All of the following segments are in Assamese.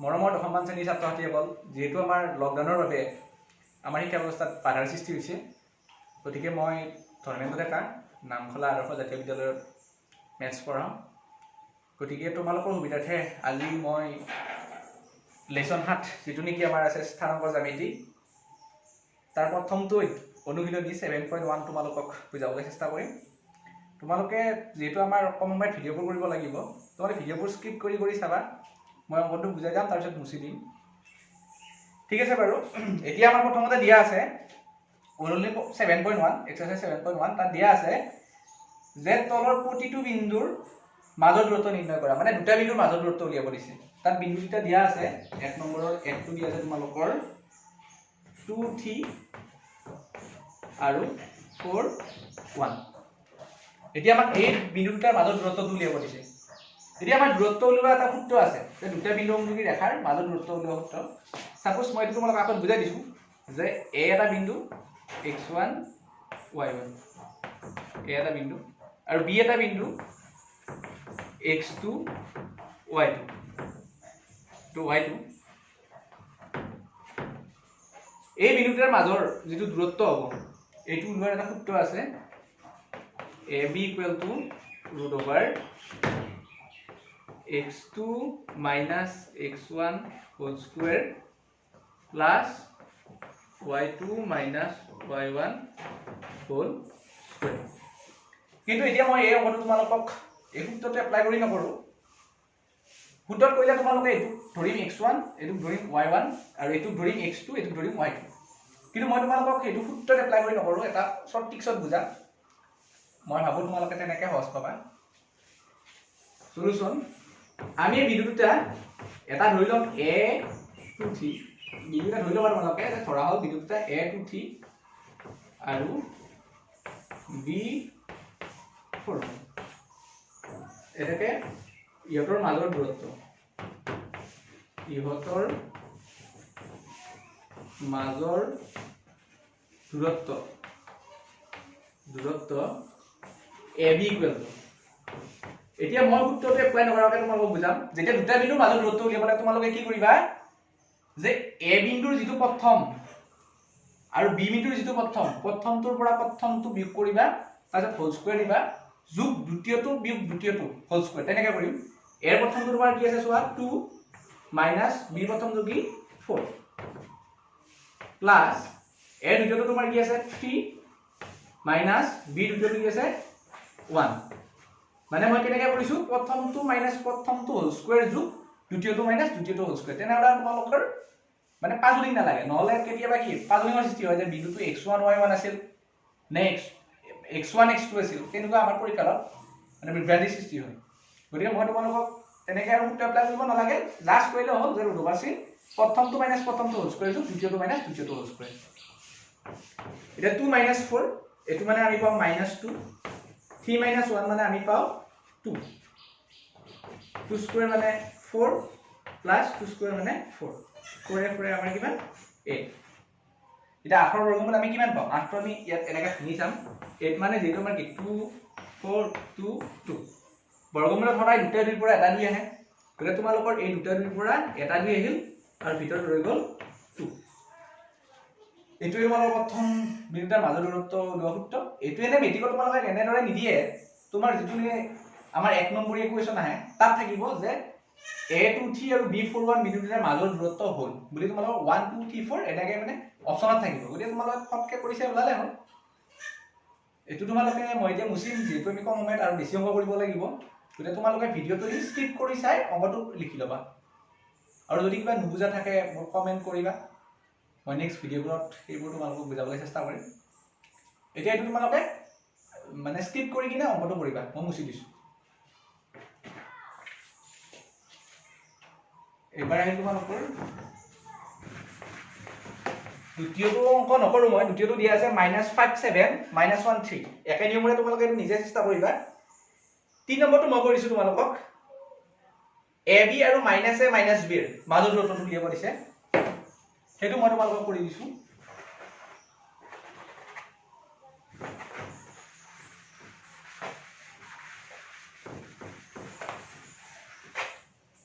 মৰমৰ দশমমান শ্ৰেণীৰ ছাত্ৰ ছাত্ৰীসকল, যিহেতু আমাৰ লকডাউনৰ বাবে আমাৰ শিক্ষা ব্যৱস্থাত বাধাৰ সৃষ্টি হৈছে, গতিকে মই ধৰ্মেন্দ্ৰ ডেকা নামখলা আদৰ্শ জাতীয় বিদ্যালয়ত মেথছ পঢ়াওঁ। গতিকে তোমালোকৰ সুবিধাৰ্থে আজি মই লেচন 7 যিটো নেকি আমাৰ আছে স্থানাংক জ্যামিতি, তাৰ প্ৰথমটো অনুশীলনী 7.1 তোমালোকক বুজাবলৈ চেষ্টা কৰিম। তোমালোকে যিহেতু আমাৰ কম সময়ত ভিডিঅ'বোৰ কৰিব লাগিব, তোমালোকে ভিডিঅ'বোৰ স্কিপ কৰি চাবা। মই অংকটো বুজাই যাম, তাৰপিছত মুচি দিম। ঠিক আছে বাৰু। এতিয়া আমাৰ প্ৰথমতে দিয়া আছে অনুশীলনী 7.1 এক্সাৰসাইজ 7.1, তাত দিয়া আছে যে তলৰ প্ৰতিটো বিন্দুৰ মাজৰ দূৰত্ব নিৰ্ণয় কৰা, মানে দুটা বিন্দুৰ মাজৰ দূৰত্ব উলিয়াব দিছে। তাত বিন্দু দুটা দিয়া আছে, এক নম্বৰৰ একটো দিয়া আছে তোমালোকৰ 2, 3 আৰু 4, 1। এতিয়া আমাক এই বিন্দু দুটাৰ মাজৰ দূৰত্বটো উলিয়াব দিছে। এতিয়া আমাৰ দূৰত্ব উলিওৱা এটা সূত্ৰ আছে, যে দুটা বিন্দু সংযোগী ৰেখাৰ মাজৰ দূৰত্ব উলিওৱা সূত্ৰ। সাপোজ মই এইটো তোমালোকক আগত বুজাই দিছো যে এ এটা বিন্দু x1 y1, এ এটা বিন্দু, আৰু বি এটা বিন্দু x2 y2 to y2। এই বিন্দুটাৰ মাজৰ যিটো দূৰত্ব হ'ব, এইটো উলিওৱাৰ এটা সূত্ৰ আছে, ab = √x2 - x1 whole square plus y2 - y1 whole square। কিন্তু এতিয়া মই এই অংকটো তোমালোকক এই সূত্ৰটো এপ্লাই কৰি নকৰো। সূত্ৰত কৰিলে তোমালোকে এইটো ধৰিম x1, এইটো ধৰিম y1, আৰু এইটো ধৰিম x2, এইটো ধৰিম y2। কিন্তু মই তোমালোকক এইটো সূত্ৰত এপ্লাই কৰি নকৰো, এটা শৰ্ট ট্ৰিক্সত বুজাম। মই ভাবো তোমালোকে তেনেকে সহজ পাবা। সলিউশন, আমি এই বিন্দু দুটা এটা ধৰি লম a2 3, বিন্দু দুটা ধৰি লবা তোমালোকে, ধৰা হল বিন্দু দুটা a2 3 আৰু b4। এটাকে ইহতৰ মাজৰ দূৰত্ব, ইহতৰ মাজৰ দূৰত্ব ab = এতিয়া মই সূত্ৰটো এপ্লাই নকৰাকৈ তোমালোকক বুজাম। যেতিয়া দুটা বিন্দুৰ মাজৰ দূৰত্ব উলিয়াবলৈ তোমালোকে কি কৰিবা, যে a বিন্দুৰ যিটো প্ৰথম আৰু b বিন্দুৰ যিটো প্ৰথমটোৰ পৰা প্ৰথমটো বিয়োগ কৰিবা, তাৰপিছত হোল স্কয়াৰ দিবা, যোগ দ্বিতীয়টো বিয়োগ দ্বিতীয়টো হোল স্কয়াৰ। তেনেকৈ কৰিম। a ৰ প্ৰথমটো তোমাৰ কি আছে চোৱা 2 মাইনাস b ৰ প্ৰথমটো কি 4 প্লাস a ৰ দ্বিতীয়টো তোমাৰ কি আছে 3 মাইনাস b ৰ দ্বিতীয়টো কি আছে 1। মানে মই কেনেকৈ কৰিছো, প্ৰথমটো মাইনাস প্ৰথমটো হোল স্কয়াৰ যোগ দ্বিতীয়টো মাইনাস দ্বিতীয়টো হোল স্কয়াৰ। তেনেহলে তোমালোকৰ মানে পাজলিং নালাগে, নহলে কেতিয়াবা কি পাজলিঙৰ সৃষ্টি হয় যে বিন্দুটো x1 y1 আছিল নে x1 x2 আছিল, তেনেকুৱা আমাৰ পৰীক্ষাত মানে বিভ্ৰান্তিৰ সৃষ্টি হয়। গতিকে মই তোমালোকক তেনেকৈ আৰু সূত্ৰ এপ্লাই কৰিব নালাগে, জাষ্ট কৰিলে হ'ল যে √c প্ৰথমটো মাইনাস প্ৰথমটো হোল স্কয়াৰ যোগ দ্বিতীয়টো মাইনাস দ্বিতীয়টো হোল স্কয়াৰ। এটা 2 - 4, এটো মানে আমি পাও -2, 3 - 1 মানে আমি পাও 2, 2 স্কয়াৰ মানে 4 প্লাস 2 স্কয়াৰ মানে 4, 4 এ 4 এ আমাৰ কিমান 8। এটা 8 ৰ বৰ্গমূল আমি কিমান পাও, 8 টো আমি ইয়াত এনেকৈ ভাঙি চাম। 8 মানে যেটো আমাৰ কি 2 4 2 2, বৰ্গমূলত সদায় দুটা দুইৰ পৰা এটা দুই আহে। গতিকে তোমালোকৰ এই দুটা দুইৰ পৰা এটা দুই আহিল আৰু ভিতৰত ৰৈ গল 2। এইটোৱে তোমালোকৰ প্ৰথম বিন্দুটাৰ মাজৰ দূৰত্ব উলিওৱা সূত্ৰ। এইটো এনে মেট্ৰিকত তোমালোকে এনেদৰে নিদিয়ে, তোমাৰ যিটো আমাৰ 1 নম্বৰীয়া ইকুৱেশ্যন আহে তাত থাকিব যে a2 3 আৰু b41 বিন্দু দুটাৰ মাজৰ দূৰত্ব হ'ল বুলি তোমালোকৰ 1 2 3 4 এনেকৈ মানে অপচনত থাকিব। গতিকে তোমালোকে ফটকে কৰিছে ওলালে হ'ল। এইটো তোমালোকে মই এতিয়া মুছিম, যিহেতু আমি কম সময়ত আৰু বেছি অংক কৰিব লাগিব। গতিকে তোমালোকে ভিডিঅ'টো স্কিপ কৰি চাই অংকটো লিখি ল'বা, আৰু যদি কিবা নুবুজা থাকে মোক কমেণ্ট কৰিবা, মই নেক্সট ভিডিঅ'বোৰত এইবোৰ তোমালোকক বুজাবলৈ চেষ্টা কৰিম। এতিয়া এইটো তোমালোকে মানে স্কিপ কৰি কিনে অংকটো কৰিবা, মই মুছি দিছো। এবাৰ আহিল তোমালোকৰ দ্বিতীয়টো অংক নকৰো মই, দ্বিতীয়টো দিয়া আছে -5 7 -1 3। একে নিয়মৰে তোমালোকে এইটো নিজে চেষ্টা কৰিবা। 3 নম্বৰটো মই কৰিছো তোমালোকক ab আৰু -a -b ৰ মাজৰ দূৰত্বটো উলিয়াব দিছে, সেইটো মই তোমালোকক কৰি দিছো।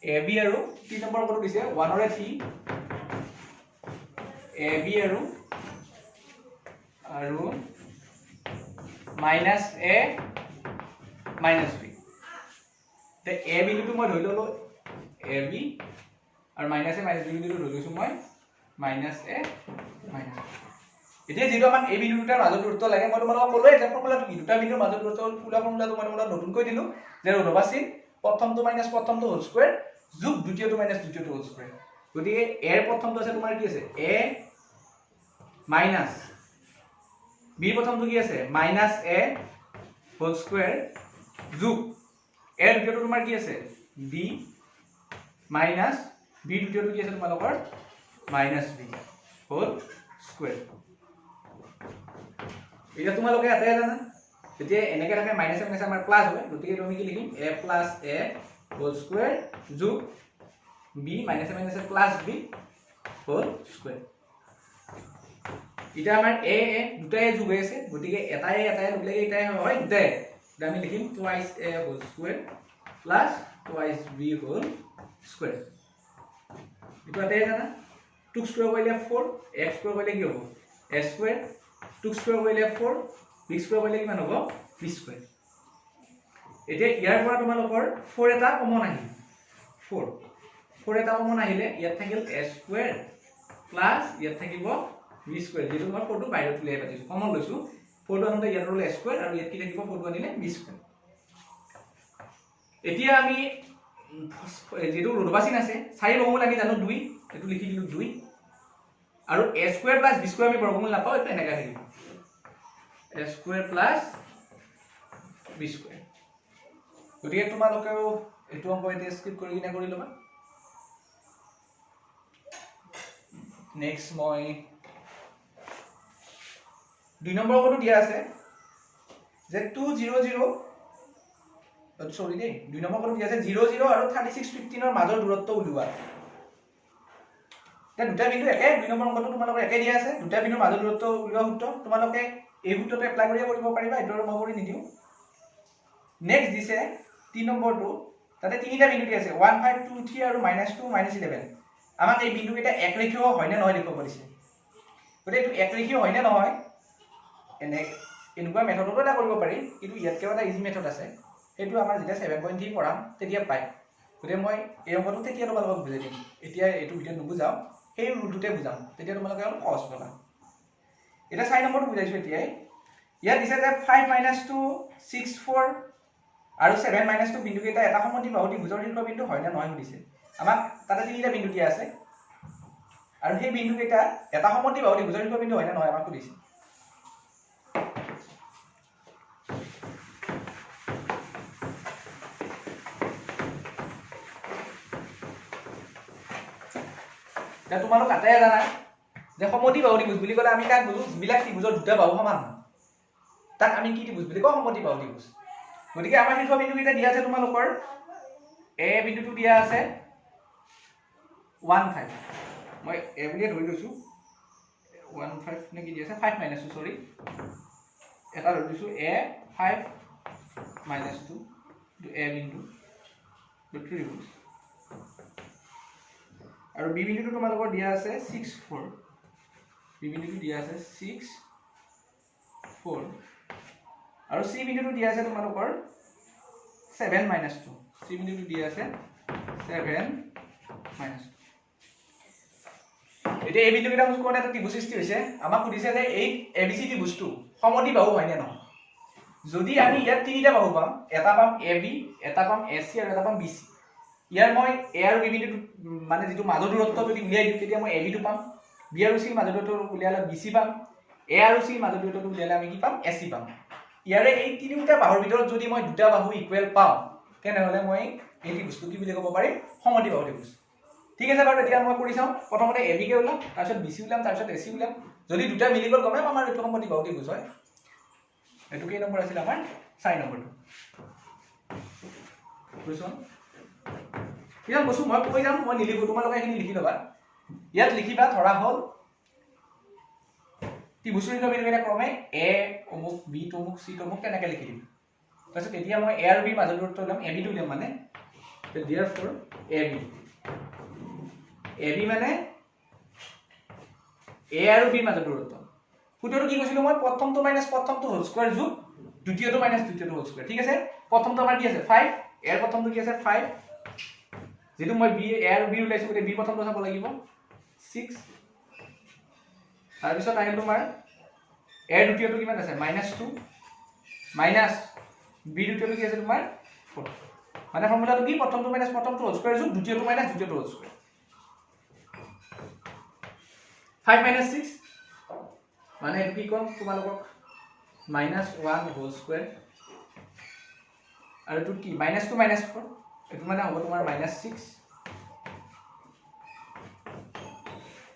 AB আৰু 3 নম্বৰ অংকটো দিছে 1 ৰে 3 AB আৰু minus A minus B তে A বিন্দুটো মই ধৰি ললো AB আৰু minus A minus B বিন্দুটো ধৰি লৈছো মই minus A minus B এতিয়া যেটো আমাক A বিন্দু দুটাৰ মাজৰ দূৰত্ব লাগে মই তোমালোকক ক'লোৱে যে ফৰ্মুলাটো কি দুটা বিন্দুৰ মাজৰ দূৰত্ব পুৰা ফৰ্মুলাটো মই তোমালোকক নতুনকৈ দিলো যে ৰোধবা চিন প্ৰথমটো মাইনাস প্ৰথমটো হোল স্কয়াৰ যোগ দ্বিতীয়টো মাইনাস দ্বিতীয়টো হোল স্কয়াৰ গতিকে A এৰ প্ৰথমটো আছে তোমাৰ কি আছে A minus B প্ৰথমটো কি আছে minus A হোল স্কয়াৰ যোগ A দ্বিতীয়টো তোমাৰ কি আছে B minus B দ্বিতীয়টো কি আছে তোমালোকৰ minus B হোল স্কয়াৰ এটা তোমালোকে আতে জানা তেতিয়া এনেকে থাকে মাইনাস মাইনাস আমাৰ প্লাস হয় গতিকে তুমি কি লিখিম A plus A whole square যোগ B minus minus plus B whole square এটা আমাৰ A দুটাই যোগ হৈ আছে গতিকে এটাই লগে এটাই হয় দুটাই আমি লিখিম twice A whole square plus twice B whole square এটা আতে জানা 2 স্কয়াৰ কৰিলে 4 x স্কয়াৰ কৰিলে কি হ'ব a স্কয়াৰ 2 স্কয়াৰ কৰিলে 4 b স্কয়াৰ কৰিলে কিমান হ'ব b স্কয়াৰ এতিয়া ইয়াৰ পৰা তোমালোকৰ 4 এটা কমন আহিল 4 এটা কমন আহিলে ইয়াত থাকিল a স্কয়াৰ প্লাস ইয়াত থাকিব b স্কয়াৰ যেটো মই 4 টো বাইৰত উলিয়াই পাতিছো কমন লৈছো 4 টো আনতে ইয়াত ৰলে a স্কয়াৰ আৰু ইয়াত কি থাকিব 4 টো আনিলে b স্কয়াৰ এতিয়া আমি যেটো ৰোধবা চিন আছে 4 বৰ্গমূল আমি জানো 2 এটো লিখি দিলো 2 আৰু a square plus b square আমি বৰ্গমূল নাপাও এটা এনেকা থাকিব a square plus b square গতিকে তোমালোকেও এটো অংক এটা স্কিপ কৰি কিনে কৰি লবা নেক্সট মই 2 নম্বৰ অংকটো দিয়া আছে যে 200 সৰি দেই 2 নম্বৰ অংকটো দিয়া আছে 00 আৰু 3615 ৰ মাজৰ দূৰত্ব উলিওৱা তে দুটা বিন্দু একে 2 নম্বৰ অংকটো তোমালোকৰ একে দিয়া আছে দুটা বিন্দুৰ মাজৰ দূৰত্ব উলিওৱা সূত্ৰ তোমালোকে এই সূত্ৰটো এপ্লাই কৰিব পাৰিবা এটো মই কৰি নিদিও নেক্সট দিছে 3 নম্বৰটো তাতে তিনিটা বিন্দু দি আছে 1 5 2 3 আৰু -2 -11 আমাক এই বিন্দু কেইটা একৰেখীয় হয় নে নহয় দেখুৱাব দিছে গতে এটো একৰেখীয় হয় নে নহয় এনেকুৱা মেথডটো এটা কৰিব পাৰি কিন্তু ইয়াতকে এটা ইজি মেথড আছে এটো আমাৰ যেতিয়া 7.3 পঢ়াম তেতিয়া পাই গতে মই এই অংকটো তেতিয়া তোমালোকক বুজাই দিম এতিয়া এটো ভিডিঅ নুবুজাও সেই ৰুলটোতে বুজাম তেতিয়া তোমালোকে অলপ সহজ পাবা এটা 4 নম্বৰটো বুজাইছো এতিয়া ইয়াত দিছে যে 5 - 2 6 4 আৰু 7 - 2 বিন্দু কেইটা এটা সমদ্বিবাহুটি ভুজৰ শীৰ্ষ বিন্দু হয় না নহয় সুধিছে আমাক তাতে তিনিটা বিন্দু দিয়া আছে আৰু সেই বিন্দু কেইটা এটা সমদ্বিবাহুটি ভুজৰ শীৰ্ষ বিন্দু হয় না নহয় আমাক সুধিছে তা তোমালোক আটাই জানা যে সমদ্বিবাহু ত্ৰিভুজ বুলি ক'লে আমি কাক বুজো যিবিলাক ত্ৰিভুজৰ দুটা বাহু সমান তাক আমি কি ত্ৰিভুজ বুলি কওঁ সমদ্বিবাহু ত্ৰিভুজ গতিকে আমাৰ শীৰ্ষ বিন্দু কেইটা দিয়া আছে তোমালোকৰ a বিন্দুটো দিয়া আছে 1 5 মই a বুলি ধৰি লৈছো 1 5 নে কি দিয়া আছে 5 - 2 সৰি এটা ধৰি লৈছো a 5 - 2 a বিন্দু ত্ৰিভুজ আৰু b বিন্দুটো তোমালোকৰ দিয়া আছে 6 4 b বিন্দুটো দিয়া আছে 6 4 আৰু c বিন্দুটো দিয়া আছে তোমালোকৰ 7 - 2 c বিন্দুটো দিয়া আছে 7 - 2 এতিয়া এই বিন্দু কেইটা মুখ কোনে এটা ত্ৰিভুজ সৃষ্টি হৈছে আমাক সুধিছে যে এই abc ত্ৰিভুজটো সমদ্বিবাহু হয় নে নহয় যদি আমি ইয়াত তিনিটা বাহু পাম এটা পাম ab এটা পাম ac আৰু এটা পাম bc ইয়াৰ মই a আৰু b বিন্দুটো মানে যেটো মাজৰ দূৰত্ব যদি উলিয়াই দিও তেতিয়া মই ab টো পাম b আৰু c মাজৰ দূৰত্ব উলিয়ালে bc পাম a আৰু c মাজৰ দূৰত্ব উলিয়ালে আমি কি পাম ac পাম ইয়াৰে এই তিনিটা বাহুৰ ভিতৰত যদি মই দুটা বাহু ইকুৱেল পাওঁ তেনেহলে মই এই ত্ৰিভুজটো কি বুলি ক'ব পাৰিম সমদ্বিবাহু ত্ৰিভুজ ঠিক আছে বাৰু এতিয়া মই কৰি চাম প্ৰথমতে ab কে উলাম তাৰপিছত bc উলাম তাৰপিছত ac উলাম যদি দুটা মিলি গল গমে আমাৰ এইটো সমদ্বিবাহু ত্ৰিভুজ হয় এটো কি নম্বৰ আছিল আমাৰ 4 নম্বৰটো বুঝছো কিমান বস্তু মই কৈ যাম মই নিলিখো তোমালোকে এখিনি লিখি লবা ইয়াত লিখিবা ধৰা হল ত্ৰিভুজৰ বিন্দু কেইটা ক্ৰমে a অমুক b অমুক c অমুক তেনেকৈ লিখি দিম তাৰপিছত এতিয়া মই a আৰু b মাজৰ দূৰত্ব উলাম ab টো উলাম মানে therefore AB মানে A আৰু B মাজৰ দূৰত্ব ফুটটো কি কৈছিলো মই প্ৰথমটো মাইনাস প্ৰথমটো হোল স্কয়াৰ যোগ দ্বিতীয়টো মাইনাস দ্বিতীয়টো হোল স্কয়াৰ ঠিক আছে প্ৰথমটো আমাৰ কি আছে 5 এৰ প্ৰথমটো কি আছে 5 যেটো মই B A আৰু B উলাইছো গতে B প্ৰথমটো চাব লাগিব 6 তাৰ পিছত আহিল তোমাৰ A দ্বিতীয়টো কিমান আছে -2 মাইনাস B দ্বিতীয়টো কি আছে তোমাৰ 4 মানে ফৰ্মুলাটো কি প্ৰথমটো মাইনাস প্ৰথমটো হোল স্কয়াৰ যোগ দ্বিতীয়টো মাইনাস দ্বিতীয়টো হোল স্কয়াৰ 5 minus 6 মানে এটো কি কম তোমালোকক -1 হোল স্কয়াৰ আৰু এটো কি -2 -4 এটো মানে হ'ব তোমাৰ -6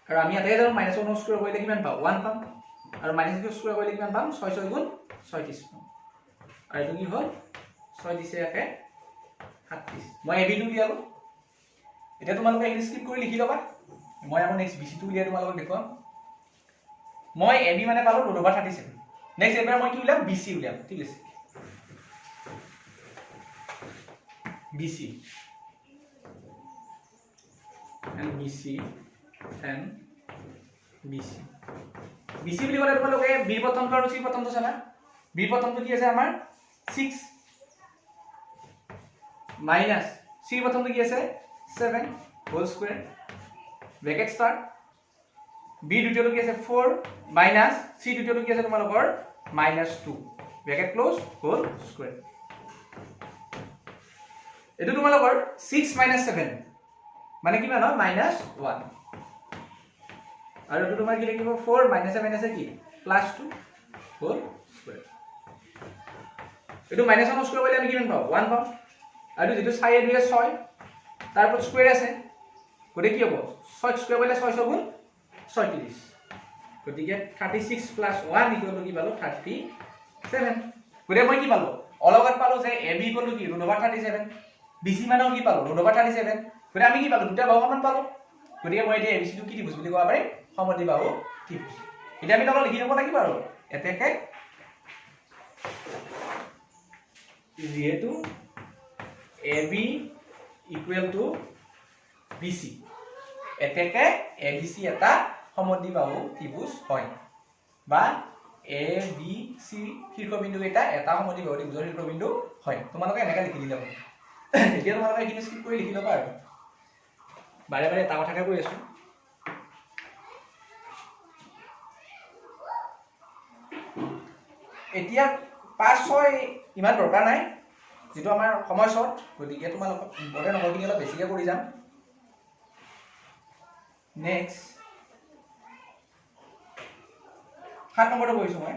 আৰু আমি ইয়াতে জানো -1 হোল স্কয়াৰ কৰিলে কিমান পাম 1 পাম আৰু -2 স্কয়াৰ কৰিলে কিমান পাম 6 6 গুণ 36 পাম আৰু এটো কি হ'ল 6 দিছে একে 37 মই AB টো দিয়ালো এটা তোমালোকে এই স্ক্ৰিপ্ট কৰি লিখি লবা মই আকৌ নেক্সট BC টো উলিয়াই তোমালোকক দেখুৱাম মই AB মানে পালো √37 নেক্সট এবাৰ মই কি উলিয়াম BC উলিয়াম ঠিক আছে BC and BC and BC BC বুলি ক'লে তোমালোকে B প্ৰথমটো আৰু C প্ৰথমটো চাবা B প্ৰথমটো কি আছে আমাৰ 6 মাইনাস C প্ৰথমটো কি আছে 7 whole square bracket start B দ্বিতীয়টো কি আছে 4 মাইনাস C দ্বিতীয়টো কি আছে তোমালোকৰ -2 ব্ৰেকেট ক্লোজ হোল স্কয়াৰ এটো তোমালোকৰ 6 - 7 মানে কিমান হয় -1 আৰু এটো তোমাৰ কি লাগিব 4 - কি +2 হোল স্কয়াৰ এটো -1 স্কয়াৰ কৰিলে আমি কিমান পাও 1 পাম আৰু যেটো 6 এ 2 এ 6 তাৰ ওপৰত স্কয়াৰ আছে গতে কি হ'ব 6 স্কয়াৰ কৰিলে 6 গুণ 36 গতিকে 36 + 1 = কি পালো 37 গতে মই কি পালো অলগত পালো যে AB = কি √37 BC মানেও কি পালো √37 গতে আমি কি পালো দুটা বাহু সমান পালো গতিকে মই এতিয়া ABC টো কি দিবস বুলি কোৱা পাৰি সমদ্বিবাহু ত্ৰিভুজ এতিয়া আমি তলত লিখি ল'ব লাগিব আৰু এতেকে যেহেতু AB = BC এতেকে ABC এটা সমদ্বিবাহু ত্ৰিভুজ হয় বা ABC শীৰ্ষবিন্দু এটা সমদ্বিবাহু ত্ৰিভুজৰ শীৰ্ষবিন্দু হয় তোমালোকে এনেকা লিখি দিলে হ'ব এতিয়া তোমালোকে এখিনি স্ক্ৰিপ্ট কৰি লিখি ল'বা আৰু বাৰে বাৰে এটা কথাকে কৈ আছো এতিয়া 5 6 ইমান দৰকাৰ নাই যেটো আমাৰ সময় শৰ্ট গতিকে তোমালোক ইম্পৰ্টেন্ট নহখিনি অলপ বেছিকে কৰি যাম নেক্সট 7 নম্বৰটো কৈছো মই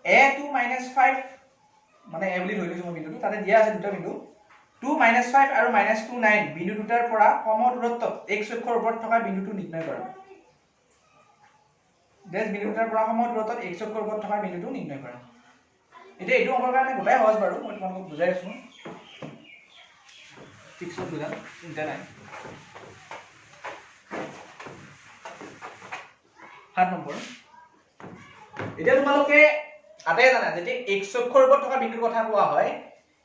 A2 - 5 মানে A বুলি ধৰি লৈছো মই বিন্দুটো তাতে দিয়া আছে দুটা বিন্দু 2 - 5 আৰু -2 9 বিন্দু দুটাৰ পৰা সম দূৰত্বত x অক্ষৰ ওপৰত থকা বিন্দুটো নিৰ্ণয় কৰা দেশ বিন্দু দুটাৰ পৰা সম দূৰত্বত x অক্ষৰ ওপৰত থকা বিন্দুটো নিৰ্ণয় কৰা এতিয়া এইটো অংকৰ কাৰণে গোটাই সহজ বাৰু মই তোমালোকক বুজাই আছো ঠিক আছে বুজাম চিন্তা নাই 7 নম্বৰ এতিয়া তোমালোকে আটাই জানা যেতিয়া x অক্ষৰ ওপৰত থকা বিন্দুৰ কথা কোৱা হয়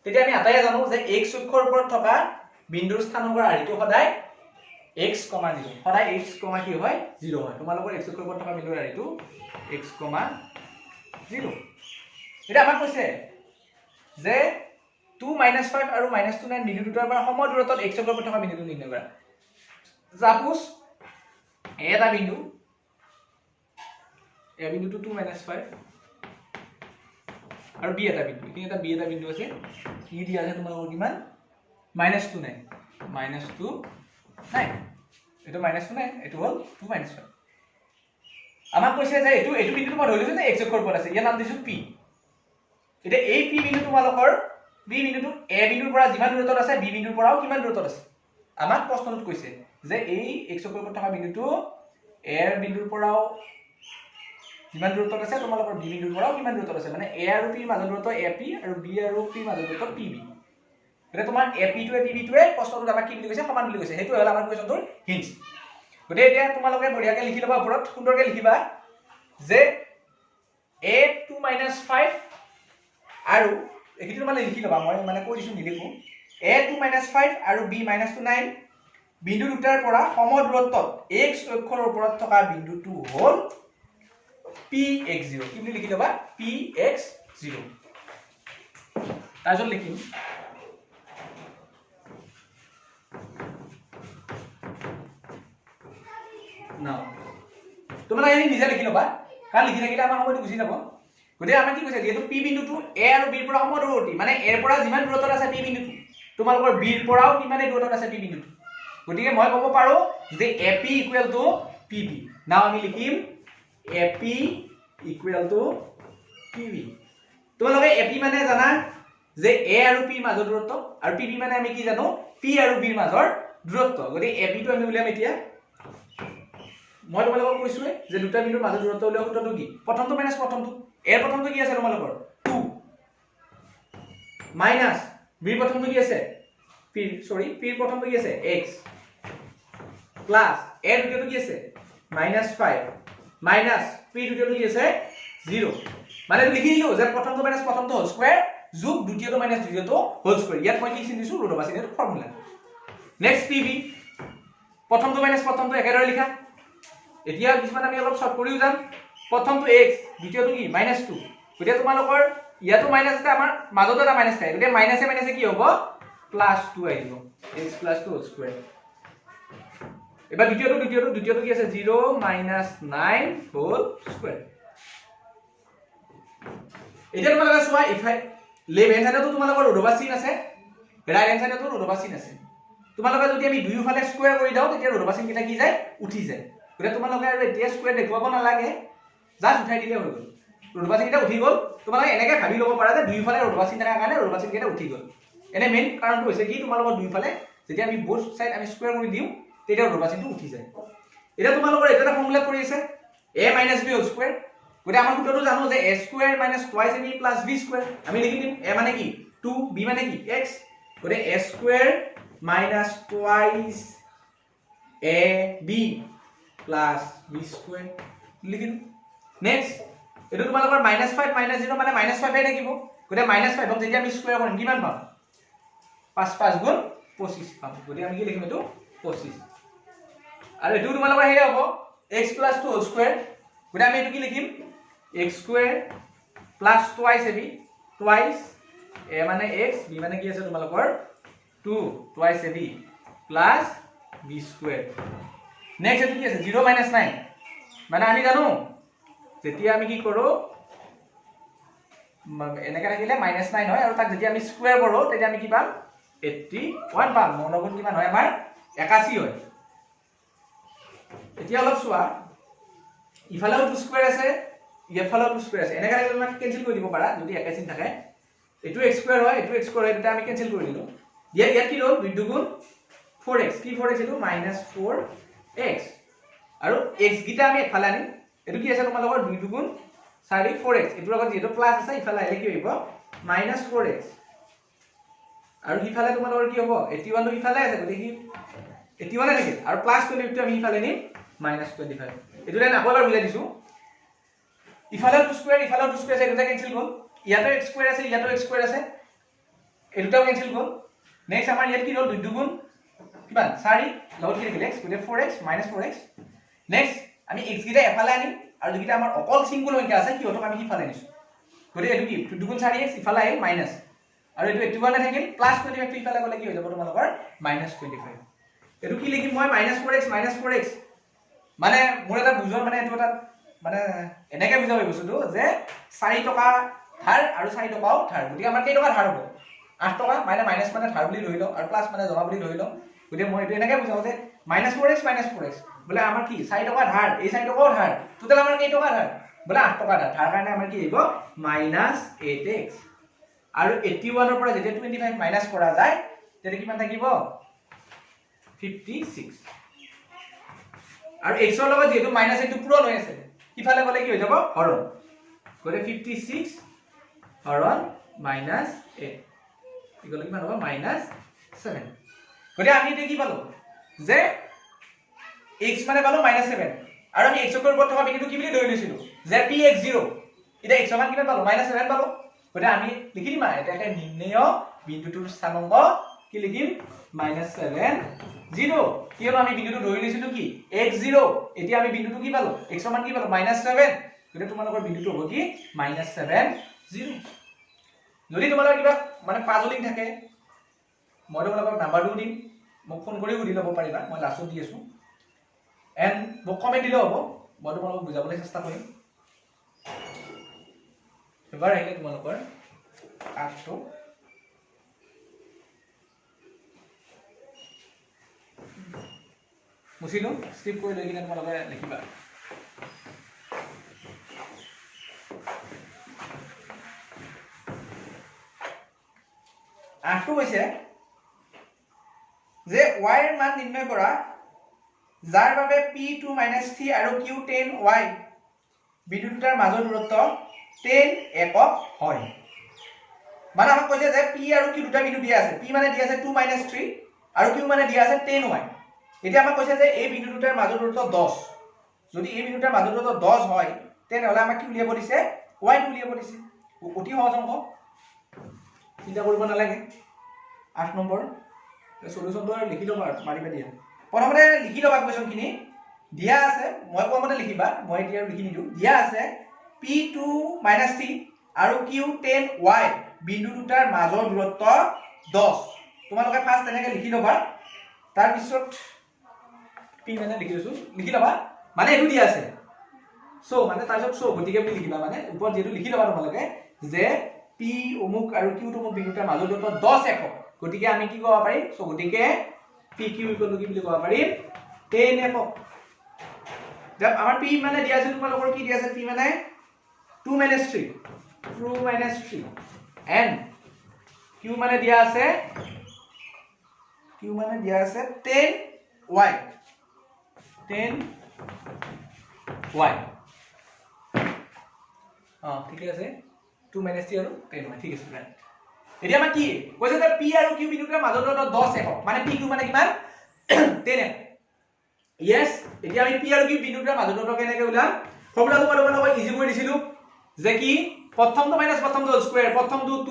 তেতিয়া আমি আটাই জানো যে x অক্ষৰ ওপৰত থকা বিন্দুৰ স্থানাংকৰ আৰিটো সদায় x, 0 সদায় x, কি হয় 0 হয় তোমালোকৰ x অক্ষৰ ওপৰত থকা বিন্দুৰ আৰিটো x, 0 এটা আমাক কৈছে যে 2 - 5 আৰু -2 9 বিন্দু দুটাৰ পৰা সম দূৰত্বত x অক্ষৰ ওপৰত থকা বিন্দুটো নিৰ্ণয় কৰা সাপোজ এটা বিন্দু A বিন্দুটো 2 - 5 আৰু B এটা বিন্দু এখিনি এটা B এটা বিন্দু আছে কি দিয়া আছে তোমালোকৰ কিমান -2 9 -2 9 এটো -2 9 এটো হল 2 - 5 আমাক কৈছে যে এটো বিন্দুটো মই ধৰি লৈছো যে x অক্ষৰ ওপৰত আছে ইয়াৰ নাম দিছো P এটা এই P বিন্দু তোমালোকৰ B বিন্দুটো A বিন্দুৰ পৰা যিমান দূৰত্বত আছে B বিন্দুৰ পৰাও কিমান দূৰত্বত আছে আমাক প্ৰশ্নটোত কৈছে যে এই x অক্ষৰ ওপৰত থকা বিন্দুটো A এৰ বিন্দুৰ পৰাও কিমান দূৰত্বত আছে তোমালোকৰ B বিন্দুৰ পৰাও কিমান দূৰত্বত আছে মানে A আৰু P ৰ মাজৰ দূৰত্ব AP আৰু B আৰু P ৰ মাজৰ দূৰত্ব PB এটা তোমাৰ AP টোৱে PB টোৱে প্ৰশ্নটোত আমাক কি বুলি কৈছে সমান বুলি কৈছে হেতু হ'ল আমাৰ কোৱেশ্যনটোৰ হিন্টস গতে এতিয়া তোমালোকে বঢ়িয়াকে লিখি লবা ওপৰত সুন্দৰকে লিখিবা যে A2 - 5 আৰু এখিনি তোমালে লিখি লবা মই মানে কৈ দিছো নিলিখো a 2 - 5 আৰু b - 2 9 বিন্দু দুটাৰ পৰা সমদূৰত্বত x অক্ষৰ ওপৰত থকা বিন্দুটো হ'ল px0 কি বুলি লিখি লবা px0 তাৰপিছত লিখিম নাও তোমৰা এই নিজে লিখি লবা কাৰণ লিখি থাকিলে আমাৰ সময়টো গুছি যাব গতিকে আমাৰ কি কৈছে যেহেতু p বিন্দুটো a আৰু b ৰ পৰা সমদূৰৱৰ্তী মানে a ৰ পৰা যিমান দূৰত্বত আছে p বিন্দুটো তোমালোকৰ b ৰ পৰাও কিমানে দূৰত্বত আছে p বিন্দুটো গতিকে মই ক'ব পাৰো যে ap = pb নাও আমি লিখিম ap = pb তোমালোকে ap মানে জানা যে a আৰু p ৰ মাজৰ দূৰত্ব আৰু pb মানে আমি কি জানো p আৰু b ৰ মাজৰ দূৰত্ব গতিকে ap টো আমি উলিয়াম এতিয়া মই তোমালোকক কৈছো যে দুটা বিন্দুৰ মাজৰ দূৰত্ব উলিওৱা সূত্ৰটো কি প্ৰথমটো মাইনাস প্ৰথমটো a প্ৰথমটো কি আছে তোমালোকৰ 2 মাইনাস b প্ৰথমটো কি আছে p প্ৰথমটো কি আছে x প্লাস a দ্বিতীয়টো কি আছে -5 মাইনাস p দ্বিতীয়টো কি আছে 0 মানে লিখি দিলো যে প্ৰথমটো মাইনাস প্ৰথমটো হোল স্কয়াৰ যোগ দ্বিতীয়টো মাইনাস দ্বিতীয়টো হোল স্কয়াৰ ইয়াত মই কি চিন দিছো ৰুট অফ চিনৰ ফৰ্মুলা নেক্সট pb প্ৰথমটো মাইনাস প্ৰথমটো একেদৰে লিখা এতিয়া কিছুমান আমি অলপ শৰ্ট কৰিও যাম প্ৰথমটো x দ্বিতীয়টো কি -2 গতিকে তোমালোকৰ ইয়াতো মাইনাস আছে আমাৰ মাজতো এটা মাইনাস থাকে গতিকে মাইনাসে মাইনাসে কি হ'ব +2 আহিব x + 2 হোল স্কয়াৰ এবাৰ দ্বিতীয়টো কি আছে 0 - 9 হোল স্কয়াৰ এতিয়া তোমালোকে চোৱা ইফাই লেফট হ্যান্ড সাইডতো তোমালোকৰ ৰুট অফ চিন আছে ৰাইট হ্যান্ড সাইডতো ৰুট অফ চিন আছে তোমালোকে যদি আমি দুয়োফালে স্কয়াৰ কৰি দাও তেতিয়া ৰুট অফ চিন কিটা কি যায় উঠি যায় গতিকে তোমালোকে আৰু এতিয়া স্কয়াৰ দেখুৱাব নালাগে জাস্ট উঠাই দিলে হৈ গ'ল ৰুট অফ চিন কিটা উঠি গ'ল তোমালোকে এনেকৈ ভাবি ল'ব পাৰা যে দুয়োফালে ৰুট অফ চিন থাকাৰ কাৰণে ৰুট অফ চিন কিটা উঠি গ'ল এনে মেইন কাৰণটো হৈছে কি তোমালোকৰ দুয়োফালে যেতিয়া আমি বোথ সাইড আমি স্কয়াৰ কৰি দিও তেতিয়া ৰুট অফ চিনটো উঠি যায় এটা তোমালোকৰ এটা ফৰ্মুলা কৰি আছে a - b হোল স্কয়াৰ গতিকে আমাৰ সূত্ৰটো জানো যে a² - 2ab + b² আমি লিখি দিম a মানে কি 2 b মানে কি x গতিকে a² - 2ab + b² লিখিম নেক্সট এটো তোমালোকৰ -5 - 0 মানে -5 এ থাকিব গতিকে -5 ক যেতিয়া আমি স্কয়াৰ কৰিম কিমান পাম 5 5 গুণ 25 পাম গতিকে আমি কি লিখিম এটো 25 আৰু এটো তোমালোকৰ হেই হ'ব x + 2 হোল স্কয়াৰ গতিকে আমি এটো কি লিখিম x² + twice ab twice a মানে x b মানে কি আছে তোমালোকৰ 2 twice ab plus b² next এটো কি আছে 0 - 9 মানে আমি জানো যেতিয়া আমি কি কৰো এনেকা থাকিলে -9 হয় আৰু তাক যেতিয়া আমি স্কয়াৰ কৰো তেতিয়া আমি কি পাম 81 পাম মনোগুণ কিমান হয় আমাৰ 81 হয় এতিয়া অলপ চোৱা ইফালেও 2 স্কয়াৰ আছে ইয়াফালেও 2 স্কয়াৰ আছে এনেকা থাকিলে আমি কেনসেল কৰি দিব পাৰা যদি একে চিন থাকে এটো x² হয় এটো x² হয় এটা আমি কেনসেল কৰি দিলো ইয়াত কি ৰল 2 গুণ 4x কি 4x এটো -4x আৰু x গিটা আমি এফালে আনিম এটো কি আছে তোমালোকৰ 2 গুণ 4 4x এটোৰ লগত যেটো প্লাস আছে ইফালে আহিলে কি হ'ব -4x আৰু ইফালে তোমালোকৰ কি হ'ব 81 টো ইফালে আছে গতিকে 81 এ থাকিল আৰু +22 টো আমি ইফালে নিম -25 এটো লাইন আকৌ এবাৰ বুজাই দিছো ইফালে 2 স্কয়াৰ ইফালে 2 স্কয়াৰ আছে এটা কেনসেল গল ইয়াতো x² আছে ইয়াতো x² আছে এটাও কেনসেল গল নেক্সট আমাৰ ইয়াত কি হ'ল 2 গুণ কিমান 4 লগত কি থাকিলে x গতিকে 4x -4x নেক্সট আমি x গিটা এফালে আনিম আৰু যিকিটা আমাৰ অকল সিঙ্গল সংখ্যা আছে কিহতক আমি হিফালে আনিছো গতিকে এটো কি 2 গুণ 4x ইফালে আহিল মাইনাস আৰু এটো 81 এ থাকিল +25 টো ইফালে গলে কি হৈ যাব তোমালোকৰ -25 এটো কি লিখিম মই -4x মানে মোৰ এটা বুজৰ মানে এটো এটা মানে এনেকে বুজাব বস্তুটো যে 4 টকা ধাৰ আৰু 4 টকাও ধাৰ গতিকে আমাৰ কেই টকা ধাৰ হ'ব 8 টকা মানে মাইনাস মানে ধাৰ বুলি ধৰি লও আৰু প্লাস মানে জমা বুলি ধৰি লও গতিকে মই এটো এনেকে বুজাও যে -4x বলে আমাৰ কি 4 টকা ধাৰ এই 4 টকাও ধাৰ টোটাল আমাৰ কেই টকা ধাৰ বলে 8 টকা ধাৰ ধাৰ কাৰণে আমাৰ কি হ'ব -8x আৰু 81 ৰ পৰা যেতিয়া 25 মাইনাস কৰা যায় তেতিয়া কিমান থাকিব 56 আৰু x ৰ লগত যেটো মাইনাস এটো পূৰণ হৈ আছে কিফালে গলে কি হৈ যাব হৰণ গলে 56 হৰণ -8 ইকুয়াল কিমান হ'ব -7 গলে আমি এটো কি পালো যে x মানে পালো -7 আৰু আমি x ৰ ওপৰত থকা বিন্দুটো কি বুলি ধৰি লৈছিলো যে px0 এটা x ৰ মান কিমান পালো -7 পালো গলে আমি লিখি দিম এটাকে নিৰ্ণয় বিন্দুটোৰ স্থানাঙ্ক কি লিখিম -7 0 কিয়নো আমি বিন্দুটো ধৰি লৈছিলো কি x0 এতিয়া আমি বিন্দুটো কি পালো x ৰ মান কি পালো -7 গতিকে তোমালোকৰ বিন্দুটো হ'ব কি -7 0 যদি তোমালোকৰ কিবা মানে পাজলিং থাকে মই তোমালোকক নাম্বাৰটো দিম মোক ফোন কৰি সুধি ল'ব পাৰিবা মই লাষ্টত দি আছো এণ্ড মোক কমেণ্ট দিলেও হ'ব মই তোমালোকক বুজাবলৈ চেষ্টা কৰিম এবাৰ আহিলে তোমালোকৰ আঠটো মুছিলো স্কিপ কৰি লৈ কিনে তোমালোকে লিখিবা আঠটো হৈছে যে y ৰ মান নিৰ্ণয় কৰা যাৰ বাবে p2 - 3 আৰু q10 y বিন্দু দুটাৰ মাজৰ দূৰত্ব 10 একক হয় মানে আমাক কৈছে যে p আৰু q দুটা বিন্দু দিয়া আছে p মানে দিয়া আছে 2 - 3 আৰু q মানে দিয়া আছে 10y এতিয়া আমাক কৈছে যে এই বিন্দু দুটাৰ মাজৰ দূৰত্ব 10 যদি এই বিন্দু দুটাৰ মাজৰ দূৰত্ব 10 হয় তেনেহলে আমাক কি উলিয়াব দিছে y টো উলিয়াব দিছে অতি সহজ অংক চিন্তা কৰিব নালাগে 8 নম্বৰ সলিউশনটো লিখি লবা মাৰিবা দিয়া প্ৰথমতে লিখি লবা কোৱেশ্চনখিনি দিয়া আছে মই কোৱা মতে লিখিবা মই এতিয়া লিখি নিদু দিয়া আছে p2 - 3 আৰু q10y বিন্দু দুটাৰ মাজৰ দূৰত্ব 10 তোমালোকে ফাৰ্স্ট এনেকৈ লিখি লবা তাৰ পিছত p মানে লিখি লবা মানে এটো দিয়া আছে সো মানে তাৰ পিছত সো গতিকে বুলি লিখিবা মানে ওপৰত যেটো লিখি লবা তোমালোকে যে p অমুক আৰু q অমুক বিন্দু দুটাৰ মাজৰ দূৰত্ব 10 একক গতিকে আমি কি ক'ব পাৰিম সো গতিকে pq = কি বুলি ক'ব পাৰিম 10 একক জব আমাৰ p মানে দিয়া আছে তোমালোকৰ কি দিয়া আছে p মানে 2 - 3 and q মানে দিয়া আছে 10y 10y ঠিক আছে 2 - 3 আৰু 10y ঠিক আছে ফ্ৰেন্ড এতিয়া আমাৰ কি কৈছে যে p আৰু q বিন্দুৰ মাজৰ দূৰত্ব 10 একক মানে pq মানে কিমান 10 একক yes এতিয়া আমি p আৰু q বিন্দুৰ মাজৰ দূৰত্ব কেনেকৈ উলাম ফৰ্মুলাটো মই তোমালোকক ইজি কৰি দিছিলো যে কি প্ৰথমটো মাইনাস প্ৰথমটো স্কয়াৰ প্ৰথমটো 2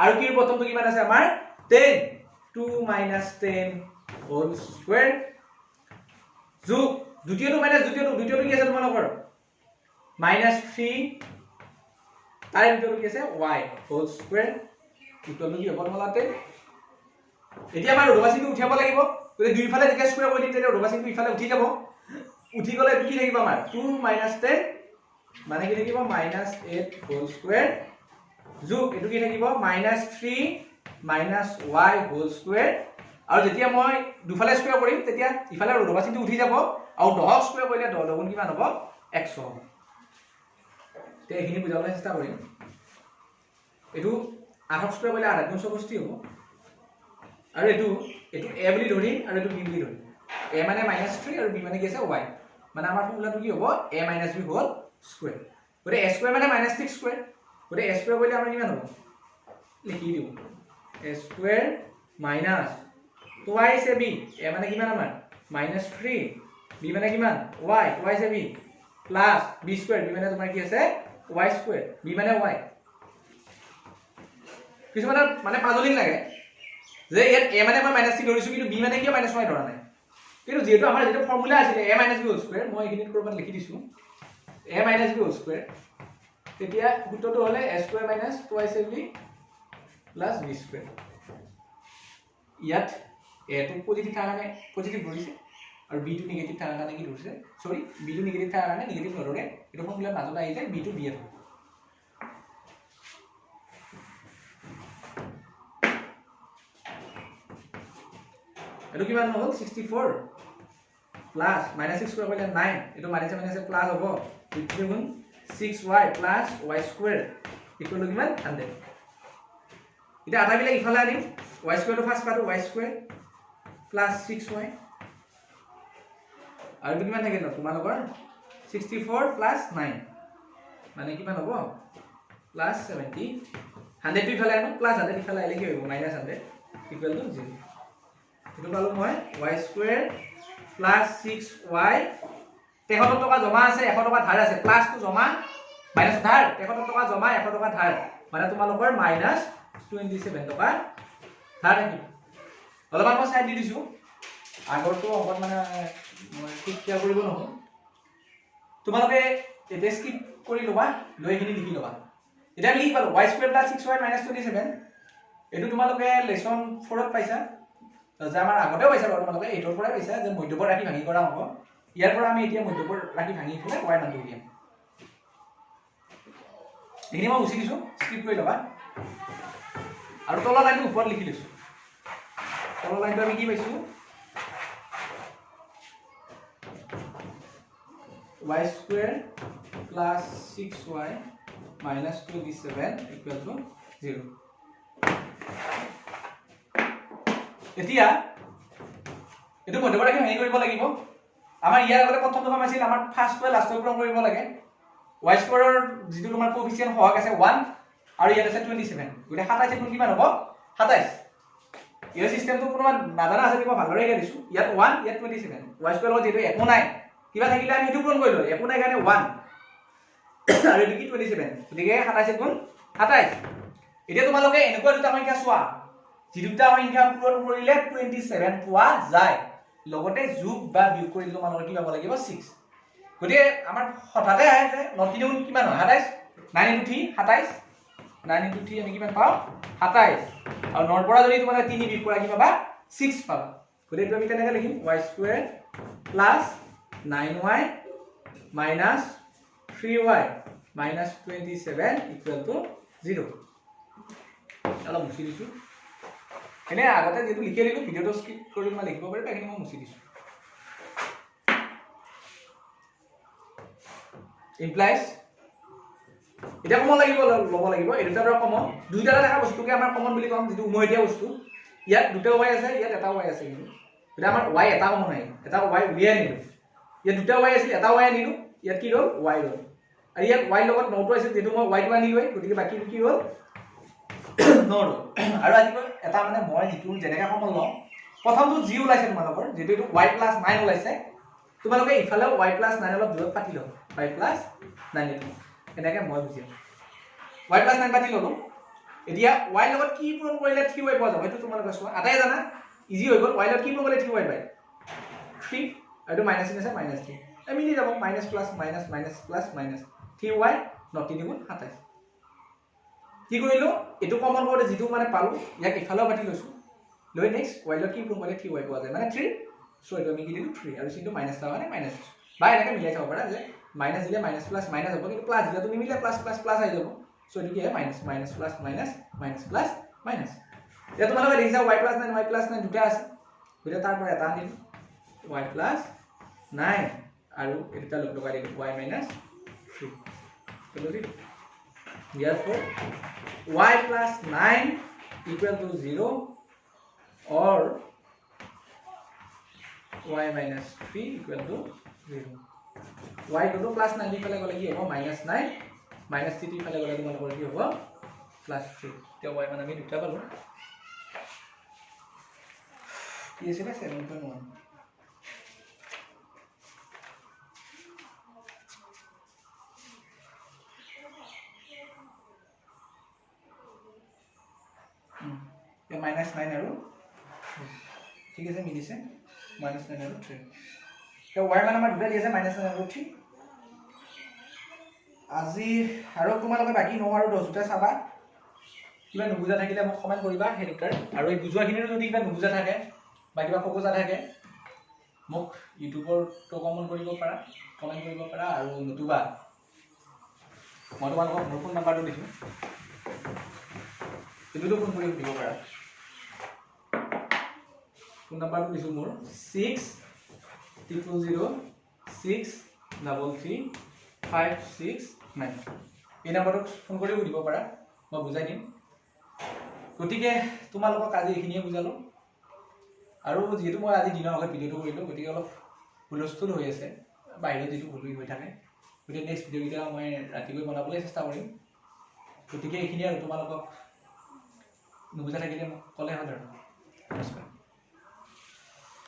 আৰু q ৰ প্ৰথমটো কিমান আছে আমাৰ 10 2 - 10 হোল স্কয়াৰ যোগ দ্বিতীয়টো মাইনাস দ্বিতীয়টো কি আছে তোমালোকৰ -3 তাৰ দ্বিতীয়টো কি আছে y হোল স্কয়াৰ ইকুৱেল কি হ'ব তোমালোকে এতিয়া আমাৰ ৰোডবাসিটো উঠিয়াব লাগিব যদি দুইফালে যেতিয়া স্কয়াৰ কৰি দিম তেতিয়া ৰোডবাসিটো ইফালে উঠি যাব উঠি গলে কি থাকিব আমাৰ 2 - 10 মানে কি থাকিব -8 হোল স্কয়াৰ যোগ এটো কি থাকিব -3 - y হোল স্কয়াৰ আৰু যেতিয়া মই দুফালে স্কয়াৰ কৰিম তেতিয়া ইফালে ৰোডবাসিটো উঠি যাব আৰু 10 স্কয়াৰ কৰিলে 10 দুগুণ কিমান হ'ব 100 তে এখিনি বুজাবলৈ চেষ্টা কৰিম এটো 8 স্কয়াৰ কৰিলে 8 গুণ 64 হ'ব আৰু এটো a বুলি ধৰি আৰু এটো b বুলি ধৰি a মানে -3 আৰু b মানে কি আছে y মানে আমাৰ ফৰ্মুলাটো কি হ'ব a - b হোল স্কয়াৰ গতে a স্কয়াৰ মানে -6 স্কয়াৰ গতে a স্কয়াৰ কৰিলে আমাৰ কিমান হ'ব লিখি দিও a square minus twice ab a মানে কিমান আমাৰ -3 b মানে কিমান y twice ab plus b square b মানে তোমাৰ কি আছে y স্কয়াৰ b মানে y কিছুমান মানে পাজলিং লাগে যে ইয়াত a মানে মই -3 ধৰিছো কিন্তু b মানে কিয় -y ধৰা নাই কিন্তু যেহেতু আমাৰ যেটো ফৰ্মুলা আছিল a - b হোল স্কয়াৰ মই এখিনিত কৰবাত লিখি দিছো a - b হোল স্কয়াৰ তেতিয়া সূত্ৰটো হলে a square minus twice ab plus b square ইয়াত a টো পজিটিভ থাকা কাৰণে পজিটিভ ধৰিছে আৰু b টো নেগেটিভ থাকা কাৰণে কি ধৰিছে সৰি b টো নেগেটিভ থাকা কাৰণে নেগেটিভ নধৰে এটো ফৰ্মুলা মাজত আহি যায় b টো b এ ধৰে এটো কিমান হ'ল 64 প্লাস -6 স্কয়াৰ কৰিলে 9 এটো মাইনাস প্লাস হ'ব 3 গুণ 6y plus y square equal to কিমান 100 এটা আটাবিলাক ইফালে আনিম y স্কয়াৰটো ফাৰ্স্ট পাটো y স্কয়াৰ প্লাস 6y আৰু কিমান থাকে ন তোমালোকৰ 64 প্লাস 9 মানে কিমান হ'ব প্লাস 70 100 টো ইফালে আনো প্লাস 100 ইফালে আহিলে কি হ'ব -100 ইকুৱেল টু 0 এটো পালো মই y স্কয়াৰ প্লাস 6y 63 টকা জমা আছে 100 টকা ধাৰ আছে প্লাস টো জমা মাইনাস ধাৰ 63 টকা জমা 100 টকা ধাৰ মানে তোমালোকৰ -27 টকা ধাৰ থাকিব অলপমান মই চাই দি দিছোঁ আগৰটো অকণ মানে মই ঠিক কিয় কৰিব নহ'ব তোমালোকে এতিয়া স্কিপ কৰি ল'বা লৈ এইখিনি লিখি ল'বা এতিয়া আমি লিখি পালোঁ y² + 6y - 27 এইটো তোমালোকে লেসন 4ত পাইছা যে আমাৰ আগতেও পাইছা বাৰু তোমালোকে 8ৰ পৰাই পাইছা যে মধ্যবৰ ৰাশি ভাঙি কৰা হ'ব ইয়াৰ পৰা আমি এতিয়া মধ্যবৰ ৰাশি ভাঙি পেলাই y নামটো উলিয়াম এইখিনি মই মুছি দিছোঁ স্কিপ কৰি ল'বা আৰু তলৰ লাইনটো ওপৰত লিখি দিছোঁ তলৰ লাইনটো আমি কি পাইছোঁ y² + 6y - 27 = 0 এতিয়া এটো মধ্যবৰ ৰাশি ভাঙি কৰিব লাগিব আমাৰ ইয়াৰ আগতে প্ৰথমটো কাম আছিল আমাৰ ফাৰ্ষ্টটোৱে লাষ্টৰ পূৰণ কৰিব লাগে y² ৰ যিটো তোমাৰ কোএফিচিয়েন্ট সহগ আছে 1 আৰু ইয়াত আছে 27 গলে 27 গুণ কিমান হ'ব 27 ইয়াৰ সিস্টেমটো কোনোবা নাজানা আছে কিবা ভালদৰে শিকাই দিছো ইয়াত 1 ইয়াত 27 y² লগত যেটো একো নাই কিবা থাকিলে আমি এটো পূৰণ কৰিলো একো নাই কাৰণে 1 আৰু এটো কি 27 গতিকে 27 গুণ 27 এতিয়া তোমালোকে এনেকুৱা দুটা সংখ্যা চোৱা যি দুটা সংখ্যা পূৰণ কৰিলে 27 পোৱা যায় লগতে যোগ বা বিয়োগ কৰি তোমালোকে কি পাব লাগিব 6 গতিকে আমাৰ হঠাতে আহে যে 9 3 গুণ কিমান হয় 27 9 * 3 27 9 * 3 আমি কিমান পাও 27 আৰু 9 ৰ পৰা যদি তোমালোকে 3 বিয়োগ কৰা কি পাবা 6 পাবা গতিকে এইটো আমি কেনেকৈ লিখিম y² + 9y - 3y - 27 = 0 অলপ মুছি দিছোঁ এনে আগতে যেটো লিখি দিলো ভিডিওটো স্কিপ কৰি মই লিখিব পাৰিবা এখিনি মই মুছি দিছোঁ implies এটা কমন লাগিব লব লাগিব এই দুটাৰ পৰা কমন দুইটা দেখা বস্তুকে আমাৰ কমন বুলি কম যেটো উমৈহতীয়া বস্তু ইয়াত দুটা y আছে ইয়াত এটা y আছে কিন্তু এটা আমাৰ y এটা কমন নাই এটা y উলিয়াই নিলো ইয়াত দুটা y আছিল এটা y আনিলো ইয়াত কি হ'ল y হ'ল আৰু ইয়াত y লগত 9টো আছিল যেটো মই y টো আনিলোই গতিকে বাকি কি হ'ল 9 আৰু আজিকৈ এটা মানে মই যেটো যেনেকা কমন লওঁ প্ৰথমটো g ওলাইছে তোমালোকৰ যেটো এটো y + 9 ওলাইছে তোমালোকে ইফালে y + 9 অলপ দূৰত পাতি লও y + 9 এনেকে মই বুজিম y + 9 পাতি ললো এতিয়া y লগত কি পূৰণ কৰিলে 3y পোৱা যাব সেইটো তোমালোকে চোৱা আটাই জানা ইজি হৈ গল y লগত কি পূৰণ কৰিলে 3y পায় 3 আৰু মাইনাস আছে -3 আমি নি যাব minus plus minus minus plus minus 3y 9 3 গুণ 27 কি কৰিলো এটো কমন কৰি যেটো মানে পালো ইয়াক ইফালেও পাতি লৈছো লৈ নেক্সট y লগত কি পূৰণ কৰিলে 3y পোৱা যায় মানে 3 সো এটো আমি কি দিলো 3 আৰু চিনটো মাইনাস টা মানে মাইনাস বা এনেকে মিলাই চাব পাৰা যে মাইনাস দিলে মাইনাস প্লাস মাইনাস হ'ব কিন্তু প্লাস দিলে তুমি মিলে প্লাস প্লাস প্লাস আহি যাব সো এটো কি হয় minus minus plus minus minus plus minus এতিয়া তোমালোকে দেখিছা y + 9 y + 9 দুটা আছে গতিকে তাৰ পৰা এটা আনিম y + 9 আৰু এটা লগ লগাই দিম y - 3 বুজি therefore y + 9 = 0 or y - 3 = 0 y টো +9 দি ফেলে গলে কি হ'ব -9 -3 দি ফেলে গলে তোমালোকৰ কি হ'ব +3 তে y মানে আমি দুটা পালো কি আছিল 7.1 ये -9 আৰু ঠিক আছে মিলিছে -9 আৰু 3 তো y মানে আমাৰ দুটা দি আছে -9 আৰু 3 আজি আৰু তোমালোকে বাকি 9 আৰু 10 দুটা চাবা কিবা নুবুজা থাকিলে মোক কমেন্ট কৰিবা সেই দুটাৰ আৰু এই বুজোৱাখিনিৰ যদি কিবা নুবুজা থাকে বা কিবা খোকোজা থাকে মোক ইউটিউবৰ তো কমেন্ট কৰিব পাৰা কমেন্ট কৰিব পাৰা আৰু নতুবা মই তোমালোকক মোৰ ফোন নাম্বাৰটো দিছো এটো ফোন কৰি দিব পাৰা ফোন নাম্বাৰটো দিছো মোৰ 6000633569 এই নাম্বাৰটোত ফোন কৰিও দিব পাৰা মই বুজাই দিম গতিকে তোমালোকক আজি এইখিনিয়ে বুজালো আৰু যেহেতু মই আজি দিনৰ আগত ভিডিওটো কৰিলো গতিকে অলপ হুলস্থুল হৈ আছে বাহিৰত যেটো ভুল হৈ থাকে গতিকে নেক্সট ভিডিও কিটা মই ৰাতিকৈ বনাবলৈ চেষ্টা কৰিম গতিকে এইখিনি আৰু তোমালোকক নুবুজা থাকিলে মোক কলে হ'ল আৰু নমস্কাৰ